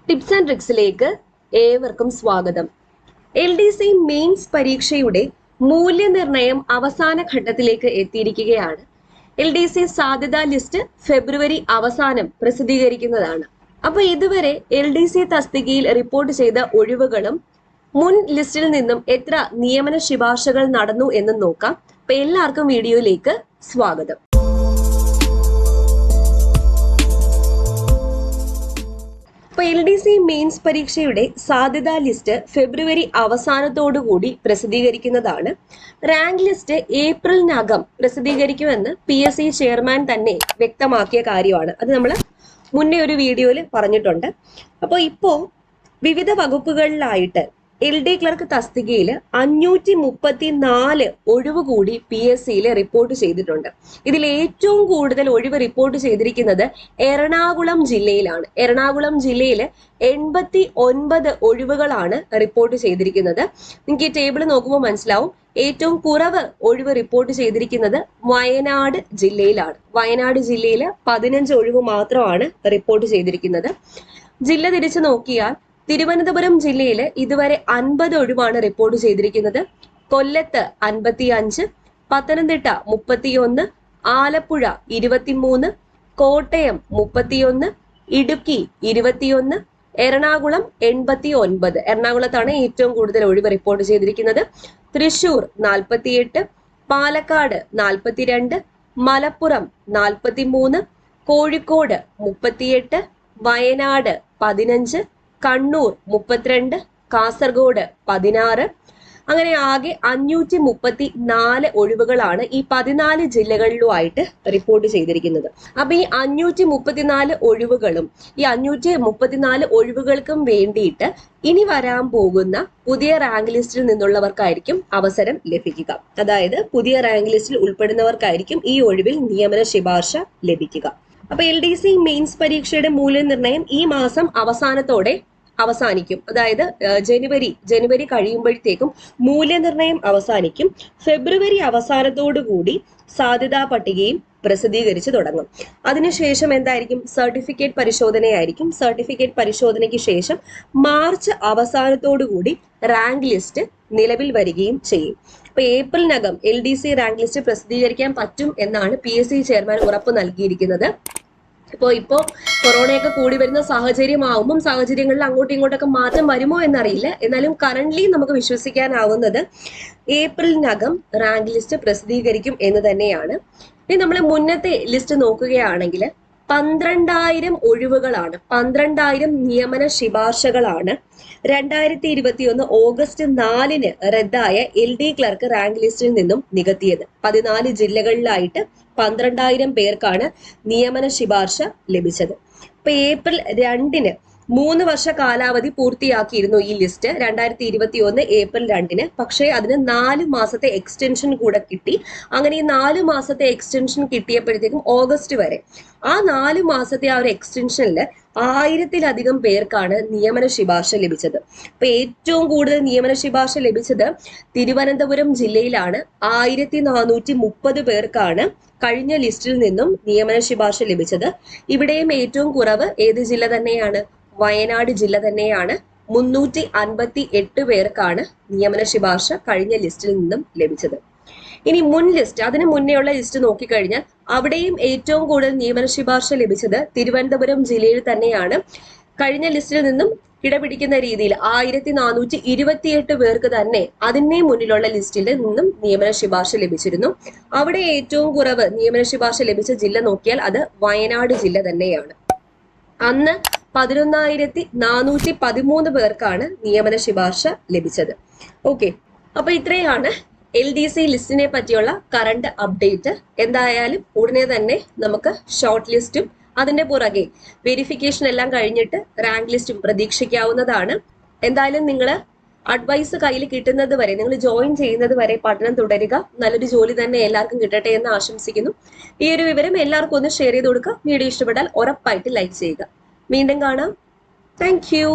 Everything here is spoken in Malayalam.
ടിപ്സ് ആൻഡ് ട്രിക്സിലേക്ക് ഏവർക്കും സ്വാഗതം. LDC മെയിൻസ് പരീക്ഷയുടെ മൂല്യനിർണ്ണയം അവസാന ഘട്ടത്തിലേക്ക് എത്തിയിരിക്കുകയാണ്. LDC സാധ്യതാ ലിസ്റ്റ് ഫെബ്രുവരി അവസാനം പ്രസിദ്ധീകരിക്കുന്നതാണ്. അപ്പൊ ഇതുവരെ LDC തസ്തികയിൽ റിപ്പോർട്ട് ചെയ്ത ഒഴിവുകളും മുൻ ലിസ്റ്റിൽ നിന്നും എത്ര നിയമന ശുപാർശകൾ നടന്നു എന്ന് നോക്കാം. അപ്പൊ എല്ലാവർക്കും വീഡിയോയിലേക്ക് സ്വാഗതം. ഇപ്പോൾ LDC മെയിൻസ് പരീക്ഷയുടെ സാധ്യതാ ലിസ്റ്റ് ഫെബ്രുവരി അവസാനത്തോടുകൂടി പ്രസിദ്ധീകരിക്കുന്നതാണ്. റാങ്ക് ലിസ്റ്റ് ഏപ്രിലിനകം പ്രസിദ്ധീകരിക്കുമെന്ന് PSC ചെയർമാൻ തന്നെ വ്യക്തമാക്കിയ കാര്യമാണ്. അത് നമ്മൾ മുന്നേ ഒരു വീഡിയോയിൽ പറഞ്ഞിട്ടുണ്ട്. അപ്പോൾ ഇപ്പോൾ വിവിധ വകുപ്പുകളിലായിട്ട് LD ക്ലർക്ക് തസ്തികയിൽ 534 ഒഴിവ് കൂടി PSCയിൽ റിപ്പോർട്ട് ചെയ്തിട്ടുണ്ട്. ഇതിൽ ഏറ്റവും കൂടുതൽ ഒഴിവ് റിപ്പോർട്ട് ചെയ്തിരിക്കുന്നത് എറണാകുളം ജില്ലയിലാണ്. എറണാകുളം ജില്ലയിൽ 89 ഒഴിവുകളാണ് റിപ്പോർട്ട് ചെയ്തിരിക്കുന്നത്. നിങ്ങൾക്ക് ഈ ടേബിൾ നോക്കുമ്പോൾ മനസ്സിലാവും. ഏറ്റവും കുറവ് ഒഴിവ് റിപ്പോർട്ട് ചെയ്തിരിക്കുന്നത് വയനാട് ജില്ലയിലാണ്. വയനാട് ജില്ലയിൽ 15 ഒഴിവ് മാത്രമാണ് റിപ്പോർട്ട് ചെയ്തിരിക്കുന്നത്. ജില്ല തിരിച്ചു നോക്കിയാൽ തിരുവനന്തപുരം ജില്ലയിൽ ഇതുവരെ 50 ഒഴിവാണ് റിപ്പോർട്ട് ചെയ്തിരിക്കുന്നത്. കൊല്ലത്ത് 55, പത്തനംതിട്ട 31, ആലപ്പുഴ 23, കോട്ടയം 31, ഇടുക്കി 21, എറണാകുളം 89. എറണാകുളത്താണ് ഏറ്റവും കൂടുതൽ ഒഴിവ് റിപ്പോർട്ട് ചെയ്തിരിക്കുന്നത്. തൃശൂർ 48, പാലക്കാട് 42, മലപ്പുറം 43, കോഴിക്കോട് 38, വയനാട് 15, കണ്ണൂർ 32, കാസർഗോഡ് 16. അങ്ങനെ ആകെ 534 ഒഴിവുകളാണ് ഈ 14 ജില്ലകളിലുമായിട്ട് റിപ്പോർട്ട് ചെയ്തിരിക്കുന്നത്. അപ്പൊ ഈ 534 ഒഴിവുകളും ഈ 534 ഒഴിവുകൾക്കും വേണ്ടിയിട്ട് ഇനി വരാൻ പോകുന്ന പുതിയ റാങ്ക് ലിസ്റ്റിൽ നിന്നുള്ളവർക്കായിരിക്കും അവസരം ലഭിക്കുക. അതായത് പുതിയ റാങ്ക് ലിസ്റ്റിൽ ഉൾപ്പെടുന്നവർക്കായിരിക്കും ഈ ഒഴിവിൽ നിയമന ശുപാർശ ലഭിക്കുക. അപ്പൊ LDC മെയിൻസ് പരീക്ഷയുടെ മൂല്യനിർണ്ണയം ഈ മാസം അവസാനത്തോടെ അവസാനിക്കും. അതായത് ജനുവരി കഴിയുമ്പോഴത്തേക്കും മൂല്യനിർണ്ണയം അവസാനിക്കും. ഫെബ്രുവരി അവസാനത്തോടുകൂടി സാധ്യതാ പട്ടികയും പ്രസിദ്ധീകരിച്ചു തുടങ്ങും. അതിനുശേഷം എന്തായിരിക്കും? സർട്ടിഫിക്കറ്റ് പരിശോധനയായിരിക്കും. സർട്ടിഫിക്കറ്റ് പരിശോധനയ്ക്ക് ശേഷം മാർച്ച് അവസാനത്തോടുകൂടി റാങ്ക് ലിസ്റ്റ് നിലവിൽ വരികയും ചെയ്യും. അപ്പൊ ഏപ്രിലിനകം LDC റാങ്ക് ലിസ്റ്റ് പ്രസിദ്ധീകരിക്കാൻ പറ്റും എന്നാണ് PSC ചെയർമാൻ ഉറപ്പ് നൽകിയിരിക്കുന്നത്. ഇപ്പോ കൊറോണയൊക്കെ കൂടി വരുന്ന സാഹചര്യമാവുമ്പം സാഹചര്യങ്ങളിൽ അങ്ങോട്ടും ഇങ്ങോട്ടൊക്കെ മാറ്റം വരുമോ എന്നറിയില്ല. എന്നാലും കറന്റ്ലി നമുക്ക് വിശ്വസിക്കാനാവുന്നത് ഏപ്രിലിനകം റാങ്ക് ലിസ്റ്റ് പ്രസിദ്ധീകരിക്കും എന്ന് തന്നെയാണ്. ഇനി നമ്മൾ മുന്നത്തെ ലിസ്റ്റ് നോക്കുകയാണെങ്കിൽ 12,000 ഒഴിവുകളാണ്, 12,000 നിയമന ശുപാർശകളാണ് 2021 ഓഗസ്റ്റ് 4 റദ്ദായ LD ക്ലർക്ക് റാങ്ക് ലിസ്റ്റിൽ നിന്നും നികത്തിയത്. 14 ജില്ലകളിലായിട്ട് 12,000 പേർക്കാണ് നിയമന ശുപാർശ ലഭിച്ചത്. ഇപ്പൊ ഏപ്രിൽ 2 3 വർഷ കാലാവധി പൂർത്തിയാക്കിയിരുന്നു ഈ ലിസ്റ്റ് 2021 ഏപ്രിൽ 2. പക്ഷേ അതിന് 4 മാസത്തെ എക്സ്റ്റൻഷൻ കൂടെ കിട്ടി. അങ്ങനെ ഈ 4 മാസത്തെ എക്സ്റ്റൻഷൻ കിട്ടിയപ്പോഴത്തേക്കും ഓഗസ്റ്റ് വരെ ആ 4 മാസത്തെ ആ ഒരു എക്സ്റ്റൻഷനിൽ 1000-ലധികം പേർക്കാണ് നിയമന ശുപാർശ ലഭിച്ചത്. അപ്പൊ ഏറ്റവും കൂടുതൽ നിയമന ശുപാർശ ലഭിച്ചത് തിരുവനന്തപുരം ജില്ലയിലാണ്. 1430 പേർക്കാണ് കഴിഞ്ഞ ലിസ്റ്റിൽ നിന്നും നിയമന ശുപാർശ ലഭിച്ചത്. ഇവിടെയും ഏറ്റവും കുറവ് ഏത് ജില്ല തന്നെയാണ്? വയനാട് ജില്ല തന്നെയാണ്. 358 പേർക്കാണ് നിയമന ശുപാർശ കഴിഞ്ഞ ലിസ്റ്റിൽ നിന്നും ലഭിച്ചത്. ഇനി മുൻ ലിസ്റ്റ്, അതിന് മുന്നേയുള്ള ലിസ്റ്റ് നോക്കിക്കഴിഞ്ഞാൽ അവിടെയും ഏറ്റവും കൂടുതൽ നിയമന ശുപാർശ ലഭിച്ചത് തിരുവനന്തപുരം ജില്ലയിൽ തന്നെയാണ്. കഴിഞ്ഞ ലിസ്റ്റിൽ നിന്നും കിടപിടിക്കുന്ന രീതിയിൽ 1428 പേർക്ക് തന്നെ അതിനെ മുന്നിലുള്ള ലിസ്റ്റിൽ നിന്നും നിയമന ശുപാർശ ലഭിച്ചിരുന്നു. അവിടെ ഏറ്റവും കുറവ് നിയമന ശുപാർശ ലഭിച്ച ജില്ല നോക്കിയാൽ അത് വയനാട് ജില്ല തന്നെയാണ്. അന്ന് 11,413 പേർക്കാണ് നിയമന ശുപാർശ ലഭിച്ചത്. ഓക്കെ, അപ്പൊ ഇത്രയാണ് LDC ലിസ്റ്റിനെ പറ്റിയുള്ള കറണ്ട് അപ്ഡേറ്റ്. എന്തായാലും ഉടനെ തന്നെ നമുക്ക് ഷോർട്ട് ലിസ്റ്റും അതിന്റെ പുറകെ വെരിഫിക്കേഷൻ എല്ലാം കഴിഞ്ഞിട്ട് റാങ്ക് ലിസ്റ്റും പ്രതീക്ഷിക്കാവുന്നതാണ്. എന്തായാലും നിങ്ങൾ അഡ്വൈസ് കയ്യിൽ കിട്ടുന്നത് വരെ, നിങ്ങൾ ജോയിൻ ചെയ്യുന്നത് വരെ പഠനം തുടരുക. നല്ലൊരു ജോലി തന്നെ എല്ലാവർക്കും കിട്ടട്ടെ എന്ന് ആശംസിക്കുന്നു. ഈ ഒരു വിവരം എല്ലാവർക്കും ഒന്ന് ഷെയർ ചെയ്ത് കൊടുക്കുക. വീഡിയോ ഇഷ്ടപ്പെട്ടാൽ ഉറപ്പായിട്ട് ലൈക്ക് ചെയ്യുക. വീണ്ടും കാണാം. Thank you.